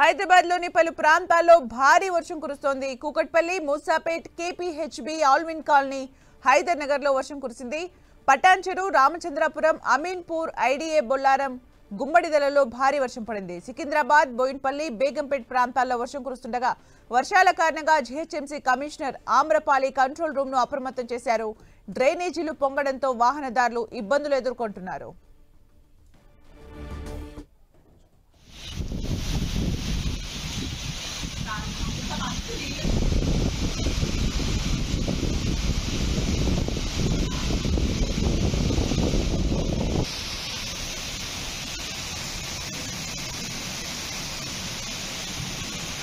హైదరాబాద్ లోని పలు ప్రాంతాల్లో భారీ వర్షం కురుస్తోంది. కూకట్పల్లి, మూసాపేట్, కేపీహెచ్బీ, ఆల్విన్ కాలనీ, హైదర్ నగర్ లో వర్షం కురిసింది. పటాన్చెరు, రామచంద్రాపురం, అమీన్పూర్, ఐడీఏ బొల్లారం, గుమ్మడిదలలో భారీ వర్షం పడింది. సికింద్రాబాద్, బోయిన్పల్లి, బేగంపేట్ ప్రాంతాల్లో వర్షం కురుస్తుండగా వర్షాల కారణంగా GHMC commissioner Amrapali control room ను అప్రమత్తం చేశారు. డ్రైనేజీలు పొంగడంతో వాహనదారులు ఇబ్బందులు ఎదుర్కొంటున్నారు.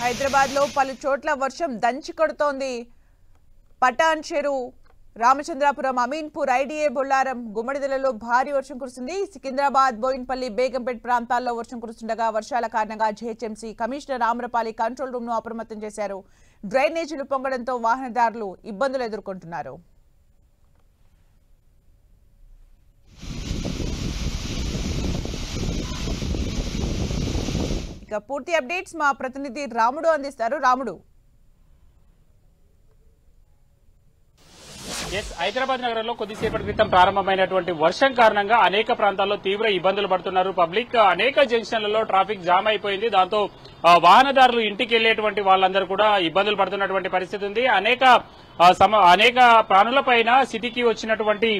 హైదరాబాద్ లో పలు చోట్ల వర్షం దంచి కొడుతోంది. పటాన్చెరు, రామచంద్రాపురం, అమీన్పూర్, ఐడీఏ బొల్లారం, గుమ్మడిదలలో భారీ వర్షం కురిసింది. సికింద్రాబాద్, బోయిన్పల్లి, బేగంపేట్ ప్రాంతాల్లో వర్షం కురుస్తుండగా వర్షాల కారణంగా GHMC commissioner Amrapali control room ను అప్రమత్తం చేశారు. డ్రైనేజీలు పొంగడంతో వాహనదారులు ఇబ్బందులు ఎదుర్కొంటున్నారు. ఇక పూర్తి అప్డేట్స్ మా ప్రతినిధి రాముడు అందిస్తారు. రాముడు, హైదరాబాద్ నగరంలో కొద్దిసేపటి క్రితం ప్రారంభమైనటువంటి వర్షం కారణంగా అనేక ప్రాంతాల్లో తీవ్ర ఇబ్బందులు పడుతున్నారు. పబ్లిక్ అనేక జంక్షన్లలో ట్రాఫిక్ జామ్ అయిపోయింది. దాంతో వాహనదారులు ఇంటికి వెళ్లేటువంటి వాళ్ళందరూ కూడా ఇబ్బందులు పడుతున్నటువంటి పరిస్థితి ఉంది. అనేక ప్రాణులపైన సిటీకి వచ్చినటువంటి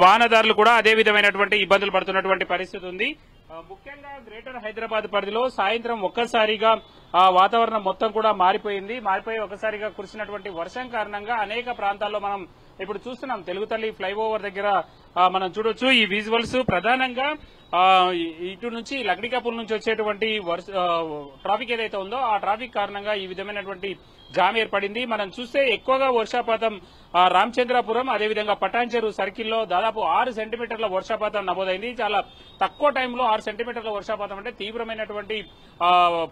వాహనదారులు కూడా అదే విధమైనటువంటి ఇబ్బందులు పడుతున్నటువంటి పరిస్థితి ఉంది. ముఖ్యంగా గ్రేటర్ హైదరాబాద్ పరిధిలో సాయంత్రం ఒక్కసారిగా వాతావరణం మొత్తం కూడా మారిపోయి ఒకసారిగా కురిసినటువంటి వర్షం కారణంగా అనేక ప్రాంతాల్లో మనం ఇప్పుడు చూస్తున్నాం. తెలుగుతల్లి ఫ్లైఓవర్ దగ్గర మనం చూడొచ్చు. ఈ విజువల్స్ ప్రధానంగా ఇటు నుంచి లక్డికాపూల్ నుంచి వచ్చేటువంటి ట్రాఫిక్ ఏదైతే ఉందో ఆ ట్రాఫిక్ కారణంగా ఈ విధమైనటువంటి జామ్ ఏర్పడింది. మనం చూస్తే ఎక్కువగా వర్షపాతం రామచంద్రాపురం, అదేవిధంగా పటాన్చెరు సర్కిల్లో దాదాపు 6 సెంటీమీటర్ల వర్షపాతం నమోదైంది. చాలా తక్కువ టైంలో 6 సెంటీమీటర్ల వర్షపాతం అంటే తీవ్రమైనటువంటి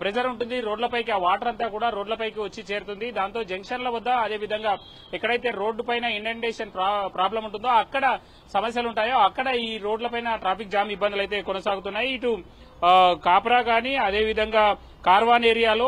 ప్రెజర్ ఉంటుంది రోడ్లపైకి. ఆ వాటర్ అంతా కూడా రోడ్లపైకి వచ్చి చేరుతుంది. దాంతో జంక్షన్ల వద్ద, అదేవిధంగా ఎక్కడైతే రోడ్డు పైన ఇండెంటేషన్ ప్రాబ్లం ఉంటుందో అక్కడ సమస్యలు ఉంటాయో అక్కడ ఈ రోడ్లపైన ట్రాఫిక్ జామ్ ఇబ్బందులు అయితే కొనసాగుతున్నాయి. ఇటు కాప్రా గాని, అదేవిధంగా కార్వాన్ ఏరియాలో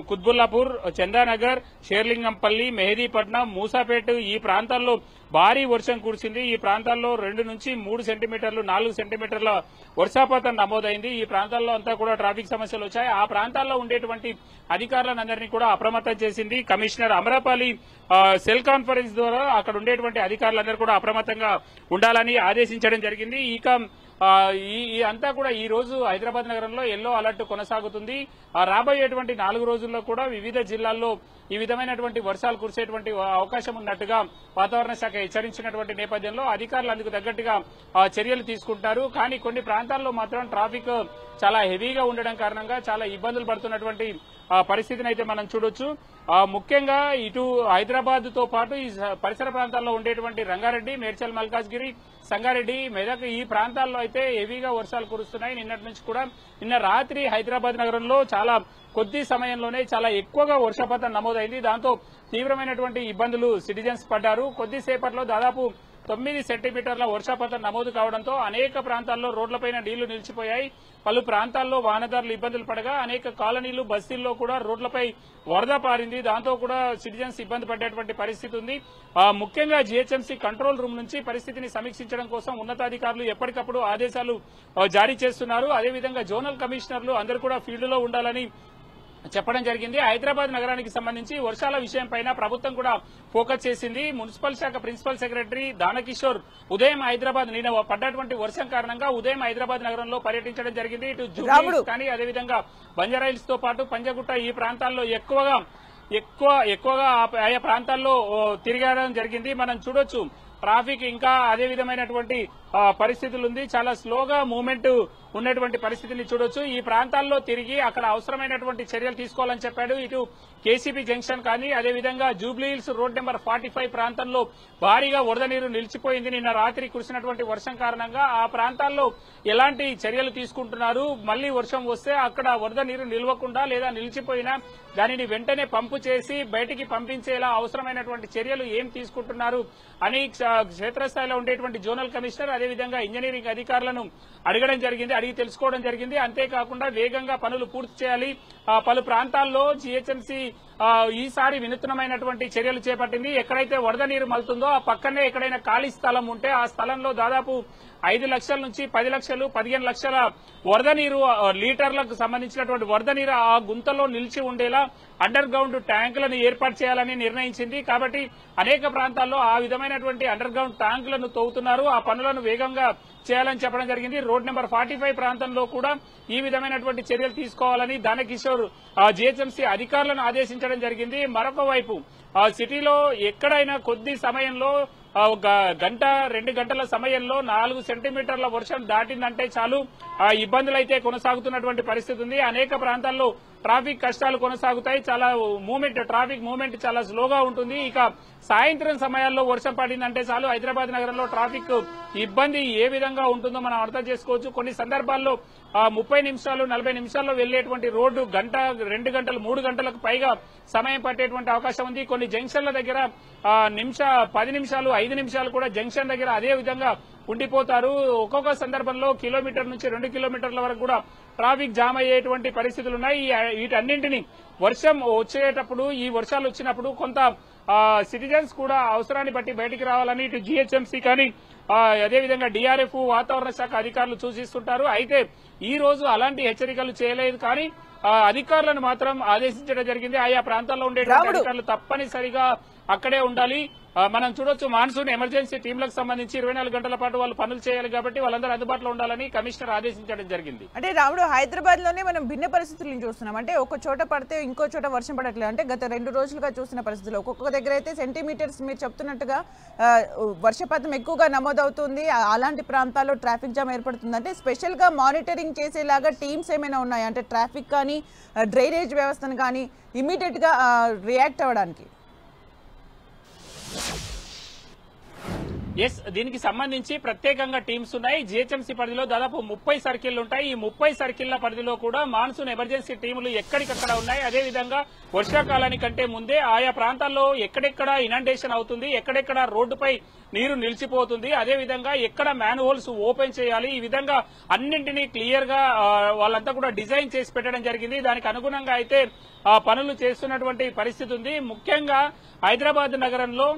కుత్బుల్లాపూర్, చందానగర్, షేర్లింగంపల్లి, మెహదీపట్నం, మూసాపేట్ ఈ ప్రాంతాల్లో భారీ వర్షం కురిసింది. ఈ ప్రాంతాల్లో 2 నుంచి 3 సెంటీమీటర్లు, 4 సెంటీమీటర్ల వర్షపాతం నమోదైంది. ఈ ప్రాంతాల్లో అంతా కూడా ట్రాఫిక్ సమస్యలు వచ్చాయి. ఆ ప్రాంతాల్లో ఉండేటువంటి అధికారులందరినీ కూడా అప్రమత్తం చేసింది కమిషనర్ అమరపాలి. సెల్ కాన్ఫరెన్స్ ద్వారా అక్కడ ఉండేటువంటి అధికారులందరూ కూడా అప్రమత్తంగా ఉండాలని ఆదేశించడం జరిగింది. ఇక అంతా కూడా ఈ రోజు హైదరాబాద్ నగరంలో ఎల్లో అలర్ట్ కొనసాగుతుంది. రాబోయేటువంటి 4 రోజుల్లో కూడా వివిధ జిల్లాల్లో ఈ విధమైనటువంటి వర్షాలు కురిసేటువంటి అవకాశం ఉన్నట్టుగా వాతావరణ శాఖ హెచ్చరించినటువంటి నేపథ్యంలో అధికారులు అందుకు తగ్గట్టుగా చర్యలు తీసుకుంటారు. కానీ కొన్ని ప్రాంతాల్లో మాత్రం ట్రాఫిక్ చాలా హెవీగా ఉండడం కారణంగా చాలా ఇబ్బందులు పడుతున్నటువంటి పరిస్థితిని అయితే మనం చూడొచ్చు. ముఖ్యంగా ఇటు హైదరాబాద్ తో పాటు ఈ పరిసర ప్రాంతాల్లో ఉండేటువంటి రంగారెడ్డి, మేడ్చల్, మల్కాజ్గిరి, సంగారెడ్డి, మెదక్ ఈ ప్రాంతాల్లో అయితే హెవీగా వర్షాలు కురుస్తున్నాయి. నిన్నటి నుంచి కూడా నిన్న రాత్రి హైదరాబాద్ నగరంలో చాలా కొద్ది సమయంలోనే చాలా ఎక్కువగా వర్షపాతం నమోదైంది. దాంతో తీవ్రమైనటువంటి ఇబ్బందులు సిటిజన్స్ పడ్డారు. కొద్దిసేపట్లో దాదాపు 9 సెంటీమీటర్ల వర్షపాతం నమోదు కావడంతో అనేక ప్రాంతాల్లో రోడ్లపైన నీళ్లు నిలిచిపోయాయి. పలు ప్రాంతాల్లో వాహనదారులు ఇబ్బందులు పడగా అనేక కాలనీలు, బస్తీల్లో కూడా రోడ్లపై వరద పారింది. దాంతో కూడా సిటిజన్స్ ఇబ్బంది పడేటువంటి పరిస్థితి ఉంది. ముఖ్యంగా జీహెచ్ఎంసీ కంట్రోల్ రూమ్ నుంచి పరిస్థితిని సమీక్షించడం కోసం ఉన్నతాధికారులు ఎప్పటికప్పుడు ఆదేశాలు జారీ చేస్తున్నారు. అదేవిధంగా జోనల్ కమిషనర్లు అందరూ కూడా ఫీల్డ్ లో ఉండాలని చెప్పడం జరిగింది. హైదరాబాద్ నగరానికి సంబంధించి వర్షాల విషయంపైన ప్రభుత్వం కూడా ఫోకస్ చేసింది. మున్సిపల్ శాఖ ప్రిన్సిపల్ సెక్రటరీ దానకిషోర్ ఉదయం హైదరాబాద్ నిన్న పడ్డటువంటి వర్షం కారణంగా ఉదయం హైదరాబాద్ నగరంలో పర్యటించడం జరిగింది. ఇటు జూబ్లీ కానీ, అదేవిధంగా బంజారాహిల్స్ తో పాటు పంజగుట్ట ఈ ప్రాంతాల్లో ఎక్కువగా ఆయా ప్రాంతాల్లో తిరగడం జరిగింది. మనం చూడొచ్చు ట్రాఫిక్ ఇంకా అదే విధమైనటువంటి పరిస్థితులు ఉంది. చాలా స్లోగా మూవ్మెంట్ ఉన్నటువంటి పరిస్థితిని చూడొచ్చు. ఈ ప్రాంతాల్లో తిరిగి అక్కడ అవసరమైనటువంటి చర్యలు తీసుకోవాలని చెప్పాడు. ఇటు కేసీపీ జంక్షన్ కానీ, అదేవిధంగా జూబ్లీహిల్స్ రోడ్ నెంబర్ 45 ప్రాంతంలో భారీగా వరద నీరు నిలిచిపోయింది. నిన్న రాత్రి కురిసినటువంటి వర్షం కారణంగా ఆ ప్రాంతాల్లో ఎలాంటి చర్యలు తీసుకుంటున్నారు, మళ్లీ వర్షం వస్తే అక్కడ వరద నీరు నిలవకుండా లేదా నిలిచిపోయినా దానిని వెంటనే పంపు చేసి బయటికి పంపించేలా అవసరమైనటువంటి చర్యలు ఏం తీసుకుంటున్నారు అని క్షేత్రస్థాయిలో ఉండేటువంటి జోనల్ కమిషనర్ అదేవిధంగా ఇంజనీరింగ్ అధికారులను అడిగి తెలుసుకోవడం జరిగింది. అంతేకాకుండా వేగంగా పనులు పూర్తి చేయాలి, పలు ప్రాంతాల్లో జీహెచ్ఎంసీ ఈసారి వినూత్నమైనటువంటి చర్యలు చేపట్టింది. ఎక్కడైతే వరద నీరు మలుతుందో ఆ పక్కనే ఎక్కడైనా ఖాళీ స్థలం ఉంటే ఆ స్థలంలో దాదాపు 5 లక్షల నుంచి 10 లక్షలు 15 లక్షల వరద నీరు లీటర్లకు సంబంధించినటువంటి వరద నీరు ఆ గుంతలో నిలిచి ఉండేలా అండర్ గ్రౌండ్ ట్యాంకులను ఏర్పాటు చేయాలని నిర్ణయించింది. కాబట్టి అనేక ప్రాంతాల్లో ఆ విధమైనటువంటి అండర్ గ్రౌండ్ ట్యాంకులను తవ్వుతున్నారు. ఆ పనులను వేగంగా చేయాలని చెప్పడం జరిగింది. రోడ్ నెంబర్ 45 ప్రాంతంలో కూడా ఈ విధమైనటువంటి చర్యలు తీసుకోవాలని దానకిషోర్ జీహెచ్ఎంసీ అధికారులను ఆదేశించడం జరిగింది. మరొక వైపు సిటీలో ఎక్కడైనా కొద్ది సమయంలో ఒక గంట 2 గంటల సమయంలో 4 సెంటీమీటర్ల వర్షం దాటిందంటే చాలు ఇబ్బందులు అయితే కొనసాగుతున్నటువంటి పరిస్థితి ఉంది. అనేక ప్రాంతాల్లో ట్రాఫిక్ కష్టాలు కొనసాగుతాయి. చాలా ట్రాఫిక్ మూవ్మెంట్ చాలా స్లోగా ఉంటుంది. ఇక సాయంత్రం సమయాల్లో వర్షం పడిందంటే చాలు హైదరాబాద్ నగరంలో ట్రాఫిక్ ఇబ్బంది ఏ విధంగా ఉంటుందో మనం అర్థం చేసుకోవచ్చు. కొన్ని సందర్భాల్లో 30 నిమిషాలు 40 నిమిషాల్లో వెళ్లేటువంటి రోడ్డు గంట 2 గంటలు 3 గంటలకు పైగా సమయం పట్టేటువంటి అవకాశం ఉంది. కొన్ని జంక్షన్ల దగ్గర 10 నిమిషాలు 5 నిమిషాలు కూడా జంక్షన్ దగ్గర అదే విధంగా ఉండిపోతారు. ఒక్కొక్క సందర్భంలో కిలోమీటర్ నుంచి 2 కిలోమీటర్ల వరకు కూడా ట్రాఫిక్ జామ్ అయ్యేటువంటి పరిస్థితులు ఉన్నాయి. వీటన్నింటినీ వర్షం వచ్చేటప్పుడు ఈ వర్షాలు వచ్చినప్పుడు కొంత సిటిజన్స్ కూడా అవసరాన్ని బట్టి బయటికి రావాలని ఇటు జీహెచ్ఎంసీ కానీ అదేవిధంగా డిఆర్ఎఫ్ వాతావరణ శాఖ అధికారులు సూచిస్తుంటారు. అయితే ఈ రోజు అలాంటి హెచ్చరికలు చేయలేదు కానీ అధికారులను మాత్రం ఆదేశించడం జరిగింది. ఆయా ప్రాంతాల్లో ఉండేటువంటి అధికారులు తప్పనిసరిగా అక్కడే ఉండాలి. మనం చూడొచ్చు మాన్సూన్ ఎమర్జెన్సీ టీంలకు సంబంధించి 24 గంటల పాటు వాళ్ళు పనులు చేయాలి కాబట్టి వాళ్ళందరూ అందుబాటులో ఉండాలని కమిషనర్ ఆదేశించడం జరిగింది. అంటే రాముడు హైదరాబాద్ లోనే మనం భిన్న పరిస్థితులను చూస్తున్నాం. అంటే ఒక చోట పడితే ఇంకో చోట వర్షం పడట్లేదు. అంటే గత 2 రోజులుగా చూసిన పరిస్థితుల్లో ఒక్కొక్క దగ్గర అయితే సెంటీమీటర్స్ మీరు చెప్తున్నట్టుగా వర్షపాతం ఎక్కువగా నమోదవుతుంది. అలాంటి ప్రాంతాల్లో ట్రాఫిక్ జామ్ ఏర్పడుతుంది. అంటే స్పెషల్ గా మానిటరింగ్ చేసేలాగా టీమ్స్ ఏమైనా ఉన్నాయా? అంటే ట్రాఫిక్ కానీ డ్రైనేజ్ వ్యవస్థను కానీ ఇమీడియట్ గా రియాక్ట్ అవ్వడానికి. దీనికి సంబంధించి ప్రత్యేకంగా టీమ్స్ ఉన్నాయి. జీహెచ్ఎంసీ పరిధిలో దాదాపు 30 సర్కిళ్లు ఉంటాయి. ఈ 30 సర్కిళ్ల పరిధిలో కూడా మాన్సూన్ ఎమర్జెన్సీ టీములు ఎక్కడికక్కడ ఉన్నాయి. అదేవిధంగా వర్షాకాలానికంటే ముందే ఆయా ప్రాంతాల్లో ఎక్కడెక్కడ ఇనండేషన్ అవుతుంది, ఎక్కడెక్కడ రోడ్డుపై నీరు నిలిచిపోతుంది, అదేవిధంగా ఎక్కడ మ్యాన్ హోల్స్ ఓపెన్ చేయాలి, ఈ విధంగా అన్నింటినీ క్లియర్ గా వాళ్ళంతా కూడా డిజైన్ చేసి పెట్టడం జరిగింది. దానికి అనుగుణంగా అయితే పనులు చేస్తున్నటువంటి పరిస్థితి ఉంది. ముఖ్యంగా హైదరాబాద్ నగరంలో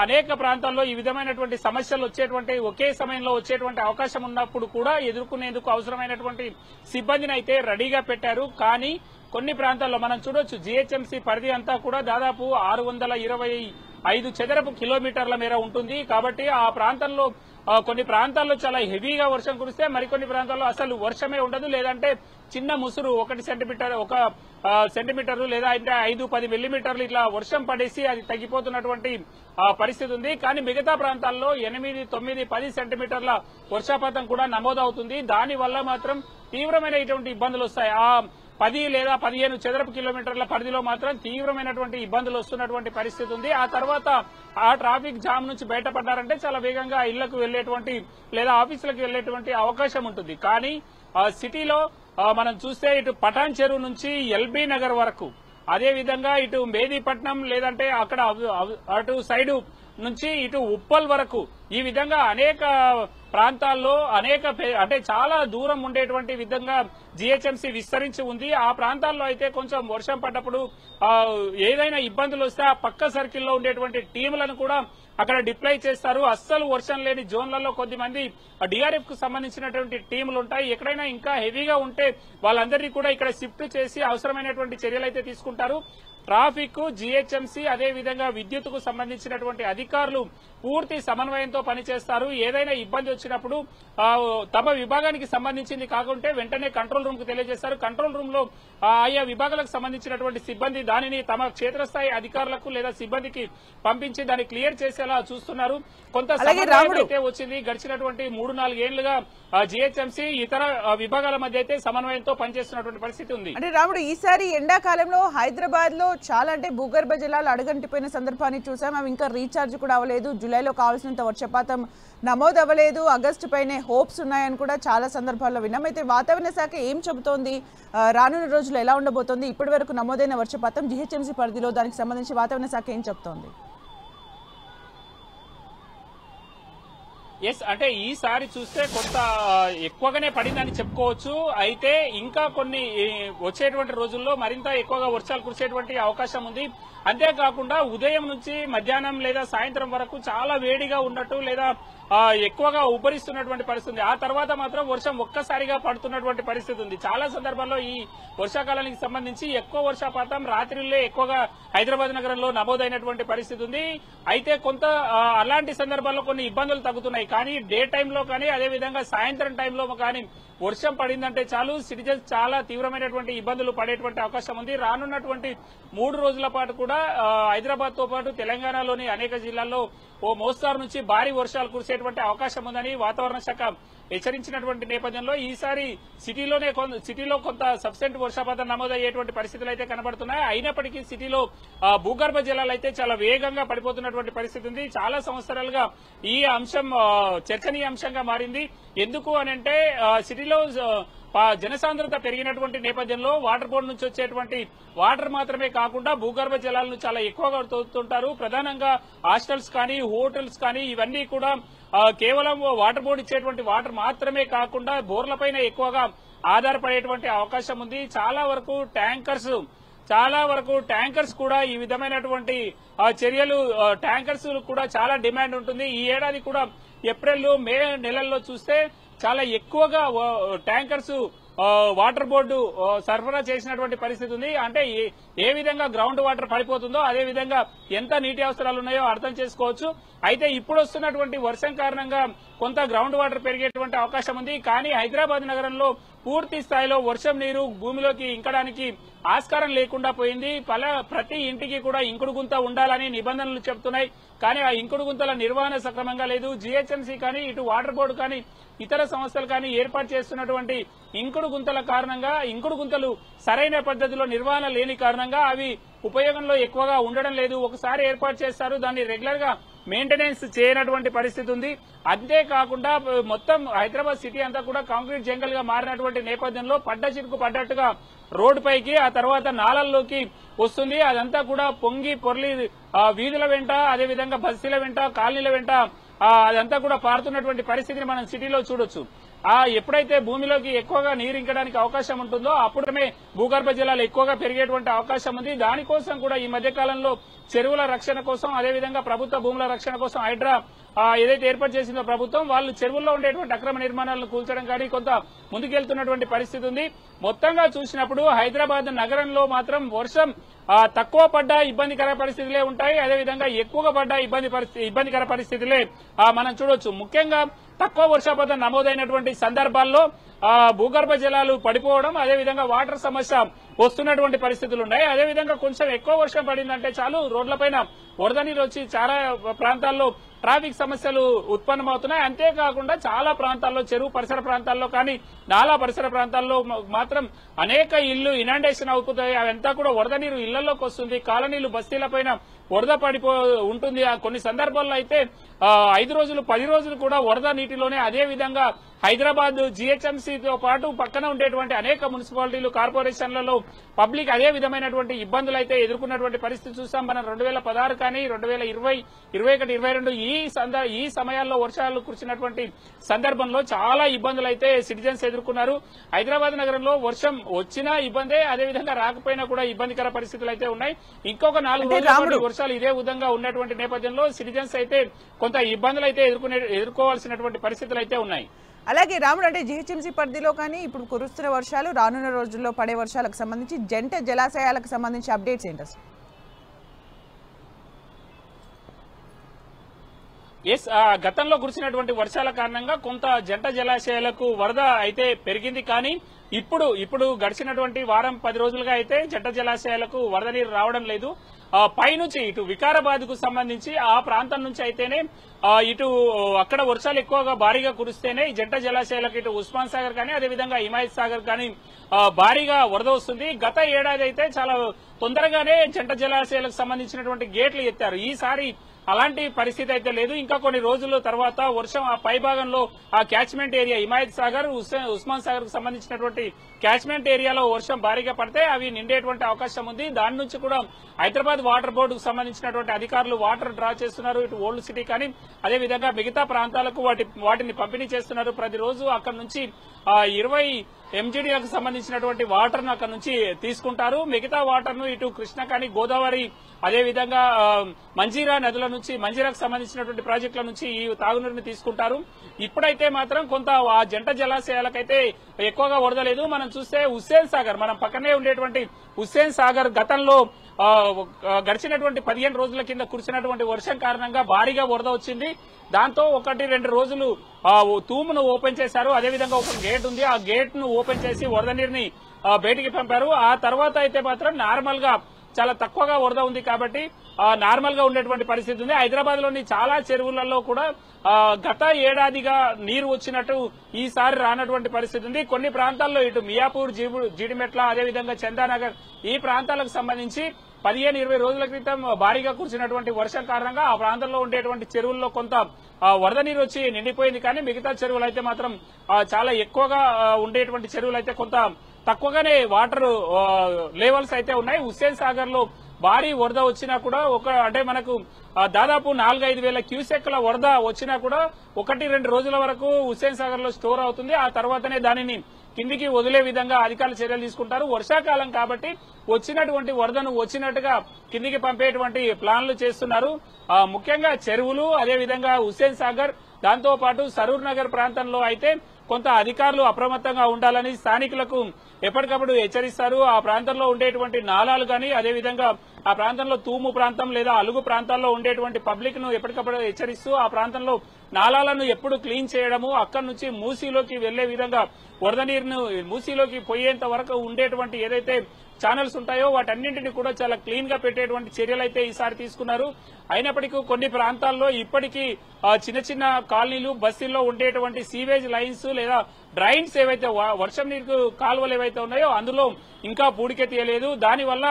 అనేక ప్రాంతాల్లో ఈ విధమైనటువంటి సమస్యలు ఒకే సమయంలో వచ్చేటువంటి అవకాశం ఉన్నప్పుడు కూడా ఎదుర్కొనేందుకు అవసరమైనటువంటి సిబ్బందిని అయితే రెడీగా పెట్టారు. కానీ కొన్ని ప్రాంతాల్లో మనం చూడొచ్చు జీహెచ్ఎంసీ పరిధి అంతా కూడా దాదాపు 625 చదరపు కిలోమీటర్ల మేర ఉంటుంది. కాబట్టి ఆ ప్రాంతంలో కొన్ని ప్రాంతాల్లో చాలా హెవీగా వర్షం కురిస్తే మరికొన్ని ప్రాంతాల్లో అసలు వర్షమే ఉండదు. లేదంటే చిన్న ముసురు 1 సెంటీమీటర్ లేదా 5-10 మిల్లీమీటర్లు ఇట్లా వర్షం పడేసి అది తగ్గిపోతున్నటువంటి పరిస్థితి ఉంది. కానీ మిగతా ప్రాంతాల్లో 8-9-10 సెంటీమీటర్ల వర్షపాతం కూడా నమోదవుతుంది. దానివల్ల మాత్రం తీవ్రమైన ఇటువంటి ఇబ్బందులు వస్తాయి. 10 లేదా 15 చదరపు కిలోమీటర్ల పరిధిలో మాత్రం తీవ్రమైనటువంటి ఇబ్బందులు వస్తున్నటువంటి పరిస్థితి ఉంది. ఆ తర్వాత ఆ ట్రాఫిక్ జామ్ నుంచి బయటపడ్డారంటే చాలా వేగంగా ఇళ్లకు వెళ్లేటువంటి లేదా ఆఫీసులకు వెళ్లేటువంటి అవకాశం ఉంటుంది. కానీ సిటీలో మనం చూస్తే ఇటు పటాన్ చెరువు నుంచి ఎల్బీ నగర్ వరకు, అదేవిధంగా ఇటు మేదీపట్నం లేదంటే అక్కడ అటు సైడు నుంచి ఇటు ఉప్పల్ వరకు ఈ విధంగా అనేక ప్రాంతాల్లో అంటే చాలా దూరం ఉండేటువంటి విధంగా జీహెచ్ఎంసీ విస్తరించి ఉంది. ఆ ప్రాంతాల్లో అయితే కొంచెం వర్షం పడ్డప్పుడు ఏదైనా ఇబ్బందులు వస్తే ఆ పక్క సర్కిల్లో ఉండేటువంటి టీములను కూడా అక్కడ డిప్లాయ్ చేస్తారు. అస్సలు వర్షం లేని జోన్లలో కొద్దిమంది డిఆర్ఎఫ్ కు సంబంధించినటువంటి టీములు ఉంటాయి. ఎక్కడైనా ఇంకా హెవీగా ఉంటే వాళ్ళందరినీ కూడా ఇక్కడ షిఫ్ట్ చేసి అవసరమైనటువంటి చర్యలు అయితే తీసుకుంటారు. ట్రాఫిక్, జీహెచ్ఎంసీ అదేవిధంగా విద్యుత్కు సంబంధించినటువంటి అధికారులు పూర్తి సమన్వయంతో పనిచేస్తారు. ఏదైనా ఇబ్బంది వచ్చినప్పుడు తమ విభాగానికి సంబంధించింది కాకుంటే వెంటనే కంట్రోల్ రూమ్ కు తెలియజేస్తారు. కంట్రోల్ రూమ్ లో ఆయా విభాగాలకు సంబంధించినటువంటి సిబ్బంది దానిని తమ క్షేత్రస్థాయి అధికారులకు లేదా సిబ్బందికి పంపించి దాన్ని క్లియర్ చేసేలా చూస్తున్నారు. కొంత సమన్వయం అయితే వచ్చింది. గడిచినటువంటి 3-4 ఏళ్లుగా జీహెచ్ఎంసీ ఇతర విభాగాల మధ్య అయితే సమన్వయంతో పనిచేస్తున్నటువంటి పరిస్థితి ఉంది. అంటే రాముడు, ఈసారి ఎండాకాలంలో హైదరాబాద్ లో చాలా అంటే భూగర్భ జలాలు అడుగంటిపోయిన సందర్భాన్ని చూసాం. అవి ఇంకా రీఛార్జ్ కూడా అవ్వలేదు. జూలైలో కావాల్సినంత వర్షపాతం నమోదు అవ్వలేదు. ఆగస్టు పైనే హోప్స్ ఉన్నాయని కూడా చాలా సందర్భాల్లో విన్నాం. అయితే వాతావరణ శాఖ ఏం చెబుతోంది? రానున్న రోజుల్లో ఎలా ఉండబోతోంది? ఇప్పటి వరకు నమోదైన వర్షపాతం జీహెచ్ఎంసీ పరిధిలో దానికి సంబంధించి వాతావరణ శాఖ ఏం చెబుతోంది? ఎస్, అంటే ఈసారి చూస్తే కొంత ఎక్కువగానే పడిందని చెప్పుకోవచ్చు. అయితే ఇంకా కొన్ని వచ్చేటువంటి రోజుల్లో మరింత ఎక్కువగా వర్షాలు కురిసేటువంటి అవకాశం ఉంది. అంతేకాకుండా ఉదయం నుంచి మధ్యాహ్నం లేదా సాయంత్రం వరకు చాలా వేడిగా ఉన్నట్టు లేదా ఎక్కువగా ఉబ్బరిస్తున్నటువంటి పరిస్థితి. ఆ తర్వాత మాత్రం వర్షం ఒక్కసారిగా పడుతున్నటువంటి పరిస్థితి ఉంది. చాలా సందర్భాల్లో ఈ వర్షాకాలానికి సంబంధించి ఎక్కువ వర్షపాతం రాత్రిలో ఎక్కువగా హైదరాబాద్ నగరంలో నమోదైనటువంటి పరిస్థితి ఉంది. అయితే కొంత అలాంటి సందర్భాల్లో కొన్ని ఇబ్బందులు తగ్గుతున్నాయి. కానీ డే టైంలో కానీ అదేవిధంగా సాయంత్రం టైంలో కానీ వర్షం పడిందంటే చాలు సిటిజన్స్ చాలా తీవ్రమైనటువంటి ఇబ్బందులు పడేటువంటి అవకాశం ఉంది. రానున్నటువంటి 3 రోజుల పాటు కూడా హైదరాబాద్ తో పాటు తెలంగాణలోని అనేక జిల్లాల్లో ఓ మోస్తారు నుంచి భారీ వర్షాలు కురిసేటువంటి అవకాశం ఉందని వాతావరణ శాఖ హెచ్చరించినటువంటి నేపథ్యంలో ఈసారి సిటీలో కొంత సబ్సెంట్ వర్షపాతం నమోదయ్యేటువంటి పరిస్థితులు అయితే కనబడుతున్నాయి. అయినప్పటికీ సిటీలో భూగర్భ జలాలు అయితే చాలా వేగంగా పడిపోతున్నటువంటి పరిస్థితి ఉంది. చాలా సంవత్సరాలుగా ఈ అంశం చర్చనీయాంశంగా మారింది. ఎందుకు అనంటే సిటీలో జనసాంద్రత పెరిగినటువంటి నేపథ్యంలో వాటర్ బోర్డు నుంచి వచ్చేటువంటి వాటర్ మాత్రమే కాకుండా భూగర్భ జలాలను చాలా ఎక్కువగా తోలుతుంటారు. ప్రధానంగా హాస్టల్స్ కానీ హోటల్స్ కానీ ఇవన్నీ కూడా కేవలం వాటర్ బోర్డు ఇచ్చేటువంటి వాటర్ మాత్రమే కాకుండా బోర్లపైన ఎక్కువగా ఆధారపడేటువంటి అవకాశం ఉంది. చాలా వరకు ట్యాంకర్స్ కూడా ఈ విధమైనటువంటి చర్యలు ట్యాంకర్స్ కూడా చాలా డిమాండ్ ఉంటుంది. ఈ ఏడాది కూడా ఏప్రిల్ మే నెలల్లో చూస్తే చాలా ఎక్కువగా ట్యాంకర్స్ వాటర్ బోర్డు సరఫరా చేసినటువంటి పరిస్థితి ఉంది. అంటే ఏ విధంగా గ్రౌండ్ వాటర్ పడిపోతుందో అదే విధంగా ఎంత నీటి అవసరాలు ఉన్నాయో అర్థం చేసుకోవచ్చు. అయితే ఇప్పుడు వస్తున్నటువంటి వర్షం కారణంగా కొంత గ్రౌండ్ వాటర్ పెరిగేటువంటి అవకాశం ఉంది. కానీ హైదరాబాద్ నగరంలో పూర్తి స్థాయిలో వర్షం నీరు భూమిలోకి ఇంకడానికి ఆస్కారం లేకుండా పోయింది. ప్రతి ఇంటికి కూడా ఇంకుడు గుంత ఉండాలని నిబంధనలు చెబుతున్నాయి. కానీ ఆ ఇంకుడు గుంతల నిర్వహణ సక్రమంగా లేదు. జీహెచ్ఎంసీ కానీ ఇటు వాటర్ బోర్డు కానీ ఇతర సంస్థలు కానీ ఏర్పాటు చేస్తున్నటువంటి ఇంకుడు గుంతల కారణంగా ఇంకుడు గుంతలు సరైన పద్ధతిలో నిర్వహణ లేని కారణంగా అవి ఉపయోగంలో ఎక్కువగా ఉండడం లేదు. ఒకసారి ఏర్పాటు చేస్తారు, దాన్ని రెగ్యులర్ గా మెయింటెనెన్స్ చేయనటువంటి పరిస్థితి ఉంది. అంతేకాకుండా మొత్తం హైదరాబాద్ సిటీ అంతా కూడా కాంక్రీట్ జంగల్ గా మారినటువంటి నేపథ్యంలో పడ్డ చిరుకు పడ్డట్టుగా రోడ్డు పైకి ఆ తర్వాత నాలల్లోకి వస్తుంది. అదంతా కూడా పొంగి పొర్లి వీధుల వెంట అదేవిధంగా బస్తీల వెంట కాలనీల వెంట అదంతా కూడా పారుతున్నటువంటి పరిస్థితిని మనం సిటీలో చూడొచ్చు. ఎప్పుడైతే భూమిలోకి ఎక్కువగా నీరు ఇంకడానికి అవకాశం ఉంటుందో అప్పుడే భూగర్భ జలాలు ఎక్కువగా పెరిగేటువంటి అవకాశం ఉంది. దానికోసం కూడా ఈ మధ్య కాలంలో చెరువుల రక్షణ కోసం అదేవిధంగా ప్రభుత్వ భూముల రక్షణ కోసం హైడ్రా ఏదైతే ఏర్పాటు చేసిందో ప్రభుత్వం వాళ్ళు చెరువుల్లో ఉండేటువంటి అక్రమ నిర్మాణాలను కూల్చడం కానీ కొంత ముందుకెళ్తున్నటువంటి పరిస్థితి ఉంది. మొత్తంగా చూసినప్పుడు హైదరాబాద్ నగరంలో మాత్రం వర్షం తక్కువ పడ్డా ఇబ్బందికర పరిస్థితులే ఉంటాయి. అదేవిధంగా ఎక్కువగా పడ్డా ఇబ్బందికర పరిస్థితులే మనం చూడొచ్చు. ముఖ్యంగా తక్కువ వర్షపాతం నమోదైనటువంటి సందర్భాల్లో భూగర్భ జలాలు పడిపోవడం అదేవిధంగా వాటర్ సమస్య వస్తున్నటువంటి పరిస్థితులు ఉన్నాయి. అదేవిధంగా కొంచెం ఎక్కువ వర్షం పడిందంటే చాలు రోడ్లపైన వరద నీరు వచ్చి చాలా ప్రాంతాల్లో ట్రాఫిక్ సమస్యలు ఉత్పన్నమవుతున్నాయి. అంతేకాకుండా చాలా ప్రాంతాల్లో చెరువు పరిసర ప్రాంతాల్లో కానీ నాలా పరిసర ప్రాంతాల్లో మాత్రం అనేక ఇళ్లు ఇనాండేషన్ అవుతాయి. అవంతా కూడా వరద నీరు ఇళ్లలోకి వస్తుంది. కాలనీలు బస్తీలపైన వరద పడిపో ఉంటుంది. కొన్ని సందర్భాల్లో అయితే 5 రోజులు 10 రోజులు కూడా వరద నీటిలోనే. అదేవిధంగా హైదరాబాద్ జీహెచ్ఎంసీతో పాటు పక్కన ఉండేటువంటి అనేక మున్సిపాలిటీలు కార్పొరేషన్లలో పబ్లిక్ అదే విధమైనటువంటి ఇబ్బందులు అయితే ఎదుర్కొన్నటువంటి పరిస్థితి చూసాం. మనం 2016 కానీ 2020, 21, 22 ఈ సమయాల్లో వర్షాలు కురిసినటువంటి సందర్భంలో చాలా ఇబ్బందులు అయితే సిటిజన్స్ ఎదుర్కొన్నారు. హైదరాబాద్ నగరంలో వర్షం వచ్చినా ఇబ్బందే, అదేవిధంగా రాకపోయినా కూడా ఇబ్బందికర పరిస్థితులు అయితే ఉన్నాయి. ఇంకొక 4 రోజుల వర్షాలు ఇదే విధంగా ఉన్నటువంటి నేపథ్యంలో సిటిజన్స్ అయితే కొంత ఇబ్బందులు అయితే ఎదుర్కోవాల్సినటువంటి పరిస్థితులు అయితే ఉన్నాయి. అలాగే రాముడు, అంటే జీహెచ్ఎంసీ పరిధిలో కానీ ఇప్పుడు కురుస్తున్న వర్షాలు రానున్న రోజుల్లో పడే వర్షాలకు సంబంధించి జంట జలాశయాలకు సంబంధించి అప్డేట్స్ ఏంటి అసలు? ఎస్, గతంలో కురిసినటువంటి వర్షాల కారణంగా కొంత జంట జలాశయాలకు వరద అయితే పెరిగింది. కానీ ఇప్పుడు గడిచినటువంటి వారం 10 రోజులుగా అయితే జంట జలాశయాలకు వరద నీరు రావడం లేదు. పైనుంచి ఇటు వికారాబాద్ కు సంబంధించి ఆ ప్రాంతం నుంచి అయితేనే ఇటు అక్కడ వర్షాలు ఎక్కువగా భారీగా కురిస్తేనే ఈ జంట జలాశయాలకు ఇటు ఉస్మాన్ సాగర్ కానీ అదేవిధంగా హిమాయత్ సాగర్ కానీ భారీగా వరద వస్తుంది. గత ఏడాది అయితే చాలా తొందరగానే జంట జలాశయాలకు సంబంధించినటువంటి గేట్లు ఎత్తారు. ఈసారి అలాంటి పరిస్థితి అయితే లేదు. ఇంకా కొన్ని రోజుల తర్వాత వర్షం ఆ పై భాగంలో ఆ క్యాచ్మెంట్ ఏరియా హిమాయత్ సాగర్, ఉస్మాన్ సాగర్ కు సంబంధించినటువంటి క్యాచ్మెంట్ ఏరియాలో వర్షం భారీగా పడితే అవి నిండేటువంటి అవకాశం ఉంది. దాని నుంచి కూడా హైదరాబాద్ వాటర్ బోర్డుకు సంబంధించినటువంటి అధికారులు వాటర్ డ్రా చేస్తున్నారు. ఇటు ఓల్డ్ సిటీ కానీ అదేవిధంగా మిగతా ప్రాంతాలకు వాటిని పంపిణీ చేస్తున్నారు. ప్రతిరోజు అక్కడ నుంచి 20 ఎంజీడీలకు సంబంధించినటువంటి వాటర్ ను అక్కడ నుంచి తీసుకుంటారు. మిగతా వాటర్ ను ఇటు కృష్ణ కానీ గోదావరి అదేవిధంగా మంజీరా నదుల నుంచి మంజీరాకు సంబంధించినటువంటి ప్రాజెక్టుల నుంచి ఈ తాగునీరుని తీసుకుంటారు. ఇప్పుడైతే మాత్రం కొంత ఆ జంట జలాశయాలకైతే ఎక్కువగా వరద లేదు. మనం చూస్తే హుస్సేన్ సాగర్ మనం పక్కనే ఉండేటువంటి హుస్సేన్ సాగర్ గతంలో గడిచినటువంటి 15 రోజుల కింద కురిసినటువంటి వర్షం కారణంగా భారీగా వరద వచ్చింది. దాంతో 1-2 రోజులు తూమును ఓపెన్ చేశారు. అదేవిధంగా ఒక గేట్ ఉంది, ఆ గేట్ ను ఓపెన్ చేసి వరద నీరుని బయటికి పంపారు. ఆ తర్వాత అయితే మాత్రం నార్మల్ గా చాలా తక్కువగా వరద ఉంది కాబట్టి నార్మల్ గా ఉండేటువంటి పరిస్థితి ఉంది. హైదరాబాద్ లోని చాలా చెరువులలో కూడా గత ఏడాదిగా నీరు వచ్చినట్టు ఈసారి రానటువంటి పరిస్థితి ఉంది. కొన్ని ప్రాంతాల్లో ఇటు మియాపూర్, జీడిమెట్ల అదేవిధంగా చందానగర్ ఈ ప్రాంతాలకు సంబంధించి 15-20 రోజుల క్రితం భారీగా కురిసినటువంటి వర్షం కారణంగా ఆ ప్రాంతంలో ఉండేటువంటి చెరువుల్లో కొంత వరద నీరు వచ్చి నిండిపోయింది. కానీ మిగతా చెరువులు అయితే మాత్రం చాలా ఎక్కువగా ఉండేటువంటి చెరువులు అయితే కొంత తక్కువగానే వాటర్ లెవెల్స్ అయితే ఉన్నాయి. హుస్సేన్ సాగర్ లో భారీ వరద వచ్చినా కూడా అంటే మనకు దాదాపు 4-5 వేల క్యూసెక్ల వరద వచ్చినా కూడా 1-2 రోజుల వరకు హుస్సేన్ సాగర్ లో స్టోర్ అవుతుంది. ఆ తర్వాతనే దానిని కిందికి వదిలే విధంగా అధికారులు చర్యలు తీసుకుంటారు. వర్షాకాలం కాబట్టి వచ్చినటువంటి వరదను వచ్చినట్టుగా కిందికి పంపేటువంటి ప్లాన్లు చేస్తున్నారు. ముఖ్యంగా చెరువులు అదేవిధంగా హుస్సేన్ సాగర్ దాంతో పాటు సరూర్ నగర్ ప్రాంతంలో అయితే కొంత అధికారులు అప్రమత్తంగా ఉండాలని స్థానికులకు ఎప్పటికప్పుడు హెచ్చరిస్తారు. ఆ ప్రాంతంలో ఉండేటువంటి నాలాలు కానీ అదేవిధంగా ఆ ప్రాంతంలో తూము ప్రాంతం లేదా అలుగు ప్రాంతాల్లో ఉండేటువంటి పబ్లిక్ ను ఎప్పటికప్పుడు హెచ్చరిస్తూ ఆ ప్రాంతంలో నాలాలను ఎప్పుడు క్లీన్ చేయడము, అక్కడి నుంచి మూసీలోకి వెళ్లే విధంగా వరద నీరును మూసీలోకి పోయేంత వరకు ఉండేటువంటి ఏదైతే ఛానల్స్ ఉంటాయో వాటన్నింటినీ కూడా చాలా క్లీన్ గా పెట్టేటువంటి చర్యలు అయితే ఈసారి తీసుకున్నారు. అయినప్పటికీ కొన్ని ప్రాంతాల్లో ఇప్పటికీ చిన్న చిన్న కాలనీలు బస్తీల్లో ఉండేటువంటి సీవేజ్ లైన్స్ లేదా డ్రైన్స్ ఏవైతే వర్షం నీరు కాలువలు ఏవైతే ఉన్నాయో అందులో ఇంకా పూడిక తీయలేదు. దానివల్ల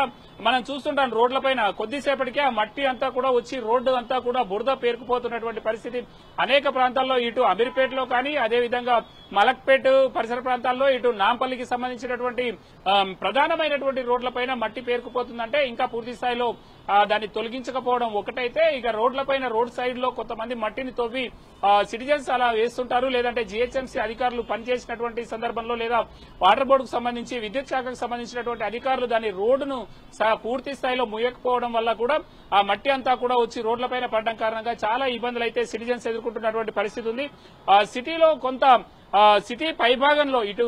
మనం చూస్తుంటాం రోడ్లపైన కొద్దిసేపటికే ఆ మట్టి అంతా కూడా వచ్చి రోడ్డు అంతా కూడా బురద పేరుకుపోతున్నటువంటి పరిస్థితి అనేక ప్రాంతాల్లో ఇటు అమీర్పేటలో కానీ అదేవిధంగా మలక్పేట్ పరిసర ప్రాంతాల్లో ఇటు నాంపల్లికి సంబంధించినటువంటి ప్రధానమైనటువంటి రోడ్లపైన మట్టి పేరుకుపోతుందంటే ఇంకా పూర్తి స్థాయిలో దాన్ని తొలగించకపోవడం ఒకటైతే ఇక రోడ్లపైన రోడ్ సైడ్ లో కొంతమంది మట్టిని తవ్వి సిటిజన్స్ అలా వేస్తుంటారు. లేదంటే జీహెచ్ఎంసీ అధికారులు పనిచేసినటువంటి సందర్భంలో లేదా వాటర్ బోర్డుకు సంబంధించి విద్యుత్ శాఖకు సంబంధించినటువంటి అధికారులు దాని రోడ్డును పూర్తి స్థాయిలో ముయ్యకపోవడం వల్ల కూడా ఆ మట్టి అంతా కూడా వచ్చి రోడ్లపైన పడడం కారణంగా చాలా ఇబ్బందులు అయితే సిటిజన్స్ ఎదుర్కొంటున్నటువంటి పరిస్థితి ఉంది. సిటీలో కొంత సిటీ పైభాగంలో ఇటు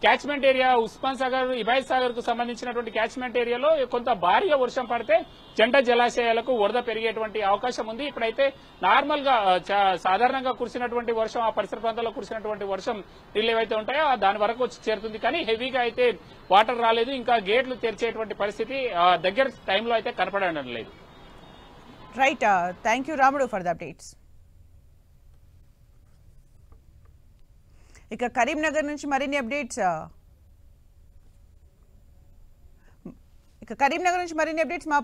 క్యాచ్మెంట్ ఏరియా ఉస్మాన్ సాగర్, హిమాయత్ సాగర్ కు సంబంధించినటువంటి క్యాచ్మెంట్ ఏరియాలో కొంత భారీగా వర్షం పడితే జంట జలాశయాలకు వరద పెరిగేటువంటి అవకాశం ఉంది. ఇప్పుడైతే నార్మల్ గా సాధారణంగా కురిసినటువంటి వర్షం ఆ పరిసర ప్రాంతాల్లో కురిసినటువంటి వర్షం నీళ్ళు ఏవైతే ఉంటాయో దాని వరకు వచ్చి చేరుతుంది. కానీ హెవీగా అయితే వాటర్ రాలేదు. ఇంకా గేట్లు తెరిచేటువంటి పరిస్థితి దగ్గర టైంలో అయితే కనపడడం లేదు. రైట్, థ్యాంక్ యూ రాముడు ఫర్ ద అప్డేట్స్. ఇక కరీంనగర్ నుంచి మరిన్ని అప్డేట్స్ మా